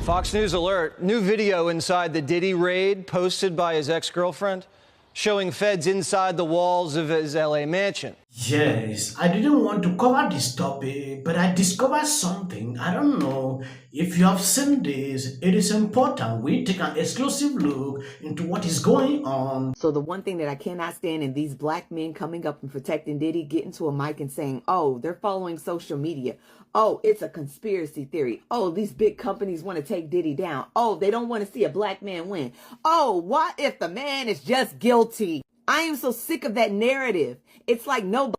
Fox News alert. New video inside the Diddy raid posted by his ex-girlfriend showing feds inside the walls of his LA mansion. Yes, I didn't want to cover this topic, but I discovered something. I don't know if you have seen this. It is important we take an exclusive look into what is going on. So the one thing that I cannot stand in these black men coming up and protecting Diddy, getting to a mic and saying, oh, they're following social media. Oh, it's a conspiracy theory. Oh, these big companies want to take Diddy down. Oh, they don't want to see a black man win. Oh, what if the man is just guilty? I am so sick of that narrative. It's like nobody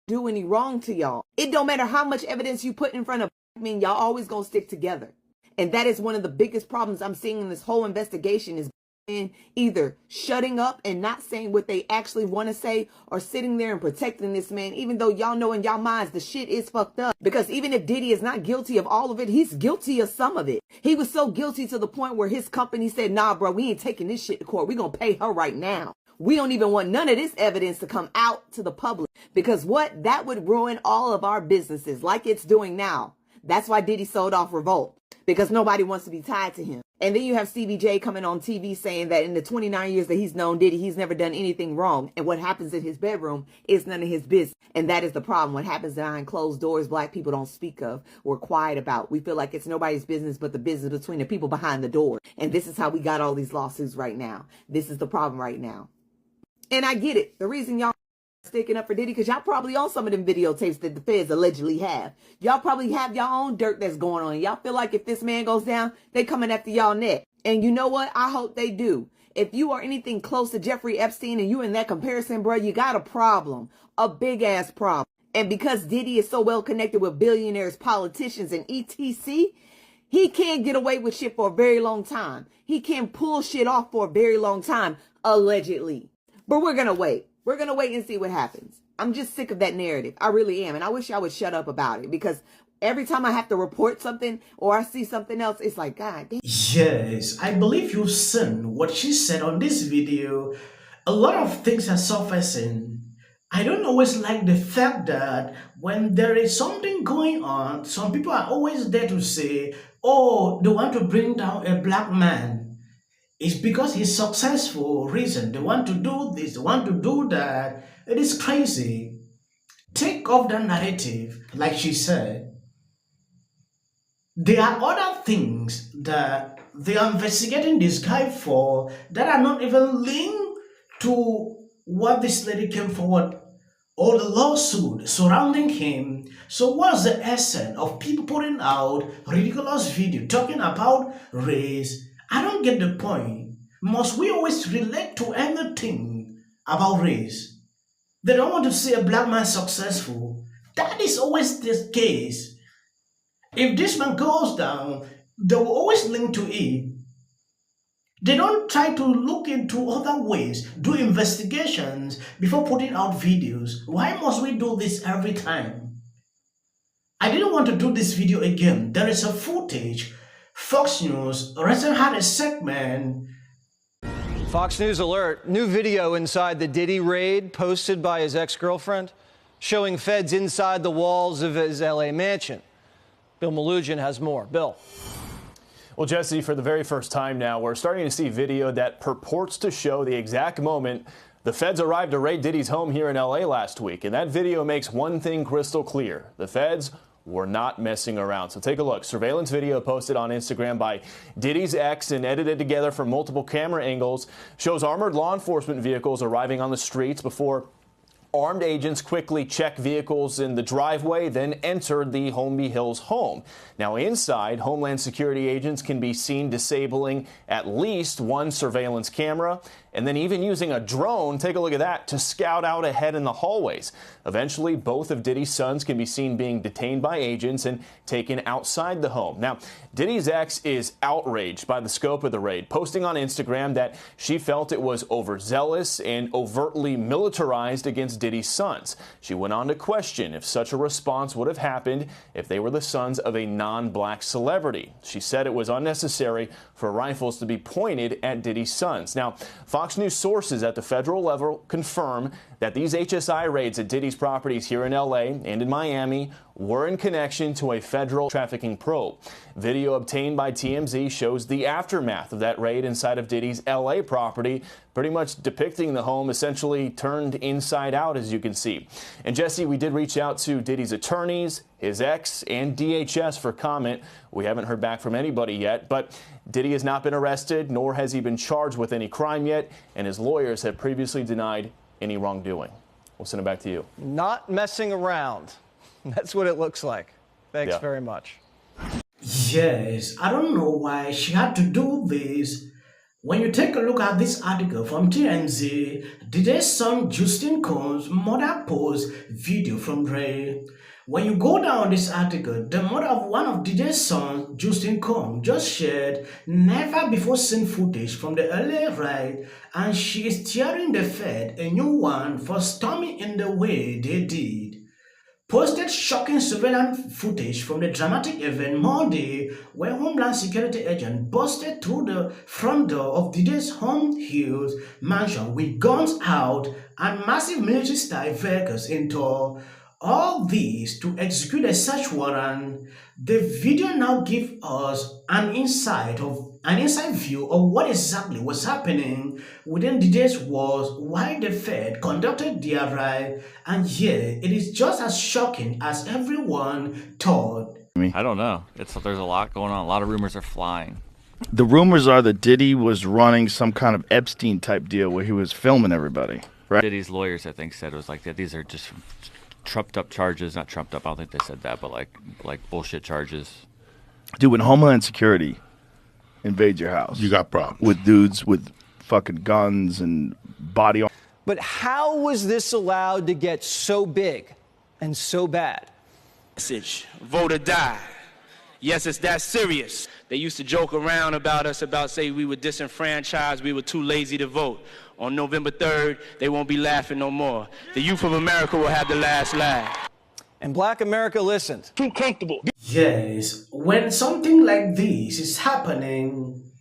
do any wrong to y'all. It don't matter how much evidence you put in front of men, y'all always gonna stick together. And that is one of the biggest problems I'm seeing in this whole investigation is either shutting up and not saying what they actually want to say or sitting there and protecting this man, even though y'all know in y'all minds the shit is fucked up. Because even if Diddy is not guilty of all of it, he's guilty of some of it. He was so guilty to the point where his company said, nah, bro, we ain't taking this shit to court. We're going to pay her right now. We don't even want none of this evidence to come out to the public because what? That would ruin all of our businesses like it's doing now. That's why Diddy sold off Revolt, because nobody wants to be tied to him. And then you have CBJ coming on TV saying that in the 29 years that he's known Diddy, he's never done anything wrong. And what happens in his bedroom is none of his business. And that is the problem. What happens behind closed doors, black people don't speak of, we're quiet about. We feel like it's nobody's business but the business between the people behind the door. And this is how we got all these lawsuits right now. This is the problem right now. And I get it. The reason y'all sticking up for Diddy, because y'all probably own some of them videotapes that the feds allegedly have. Y'all probably have your own dirt that's going on. Y'all feel like if this man goes down, they coming after y'all neck. And you know what? I hope they do. If you are anything close to Jeffrey Epstein and you in that comparison, bro, you got a problem. A big ass problem. And because Diddy is so well connected with billionaires, politicians, and etc., he can't get away with shit for a very long time. He can't pull shit off for a very long time, allegedly. But we're going to wait. We're going to wait and see what happens. I'm just sick of that narrative. I really am. And I wish I would shut up about it because every time I have to report something or I see something else, it's like, God damn. Yes, I believe you've seen what she said on this video. A lot of things are surfacing. I don't always like the fact that when there is something going on, some people are always there to say, oh, they want to bring down a black man. It's because he's successful reason. They want to do this, they want to do that. It is crazy. Take off the narrative, like she said. There are other things that they are investigating this guy for that are not even linked to what this lady came forward or the lawsuit surrounding him. So what's the essence of people putting out ridiculous video talking about race? I don't get the point. Must we always relate to anything about race? They don't want to see a black man successful. That is always the case. If this man goes down, they will always link to it. They don't try to look into other ways, do investigations before putting out videos. Why must we do this every time? I didn't want to do this video again. There is a footage. Fox News recently had a segment. Fox News alert. New video inside the Diddy raid posted by his ex-girlfriend showing feds inside the walls of his LA mansion. Bill Malugin has more. Bill. Well, Jesse, for the very first time now, we're starting to see video that purports to show the exact moment the feds arrived to raid Diddy's home here in L.A. last week. And that video makes one thing crystal clear. The feds were not messing around. So take a look. Surveillance video posted on Instagram by Diddy's ex and edited together from multiple camera angles shows armored law enforcement vehicles arriving on the streets before armed agents quickly check vehicles in the driveway, then enter the Holmby Hills home. Now inside, Homeland Security agents can be seen disabling at least one surveillance camera and then even using a drone, take a look at that, to scout out ahead in the hallways. Eventually, both of Diddy's sons can be seen being detained by agents and taken outside the home. Now, Diddy's ex is outraged by the scope of the raid, posting on Instagram that she felt it was overzealous and overtly militarized against Diddy's sons. She went on to question if such a response would have happened if they were the sons of a non-black celebrity. She said it was unnecessary for rifles to be pointed at Diddy's sons. Now, Fox News sources at the federal level confirm that these HSI raids at Diddy's properties here in LA and in Miami were in connection to a federal trafficking probe. Video obtained by TMZ shows the aftermath of that raid inside of Diddy's LA property, pretty much depicting the home essentially turned inside out, as you can see. And Jesse, we did reach out to Diddy's attorneys, his ex, and DHS for comment. We haven't heard back from anybody yet, but Diddy has not been arrested, nor has he been charged with any crime yet, and his lawyers have previously denied any wrongdoing. We'll send it back to you. Not messing around. That's what it looks like. Thanks very much. Yes, I don't know why she had to do this. When you take a look at this article from TMZ, Diddy's son Justin Combs' mother posts video from Ray. When you go down this article, the mother of one of Diddy's sons, Justin Combs, just shared never before seen footage from the LA raid, and she is tearing the Fed a new one for storming in the way they did. Posted shocking surveillance footage from the dramatic event Monday, where Homeland Security agents busted through the front door of Diddy's Home Hills mansion with guns out and massive military-style vehicles in tow. All these to execute a search warrant. The video now gives us an inside view of what exactly was happening within Diddy's walls while the Fed conducted their raid, and it is just as shocking as everyone thought. I don't know. There's a lot going on. A lot of rumors are flying. The rumors are that Diddy was running some kind of Epstein type deal where he was filming everybody, right? Diddy's lawyers, I think, said it was like that. These are just trumped up charges. Not trumped up. I don't think they said that, but like bullshit charges. Dude, when Homeland Security invade your house, you got problems with dudes with fucking guns and body armor. But how was this allowed to get so big and so bad? Message, vote or die. Yes, it's that serious. They used to joke around about us, say we were disenfranchised, we were too lazy to vote. On November 3rd, they won't be laughing no more. The youth of America will have the last laugh. And Black America listened. Too comfortable. Yes, when something like this is happening,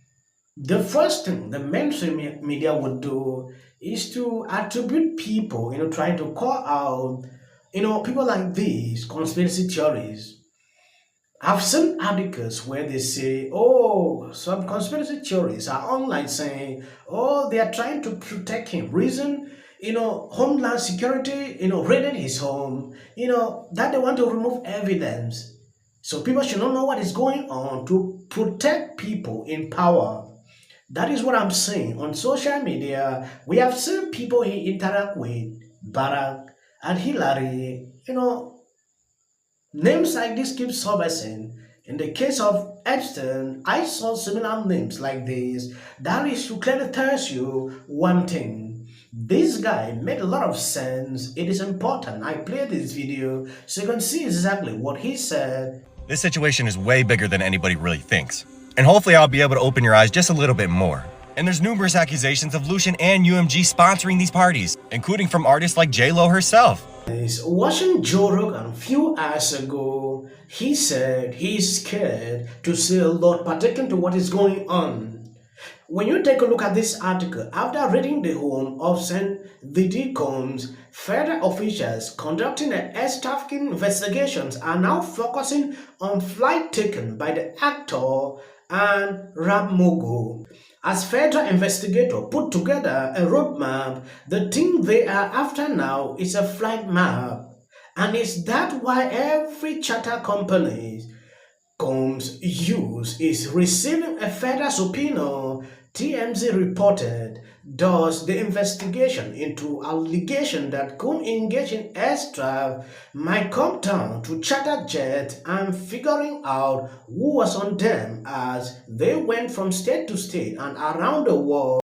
the first thing the mainstream media would do is to attribute people, trying to call out, people like these, conspiracy theories. I've seen articles where they say, some conspiracy theories are online saying, they are trying to protect him. Reason, Homeland Security, raided his home, that they want to remove evidence. So people should not know what is going on to protect people in power. That is what I'm saying. On social media, we have seen people he interact with, Barack and Hillary, names like this keep surfacing. In the case of Epstein, I saw similar names like this. That is to clearly tell you one thing. This guy made a lot of sense. It is important I play this video so you can see exactly what he said. This situation is way bigger than anybody really thinks. And hopefully I'll be able to open your eyes just a little bit more. And there's numerous accusations of Lucian and UMG sponsoring these parties, including from artists like J-Lo herself. Watching Joe Rogan a few hours ago, he said he's scared to see a lot pertaining to what is going on. When you take a look at this article, after reading the home of St. Diddy Combs, federal officials conducting an air trafficking investigations are now focusing on flight taken by the actor and rap mogul. As federal investigators put together a roadmap, the thing they are after now is a flight map. And is that why every charter company Combs use is receiving a federal subpoena? TMZ reported, thus the investigation into allegation that Combs engaged in airstrike might come down to charter jets and figuring out who was on them as they went from state to state and around the world.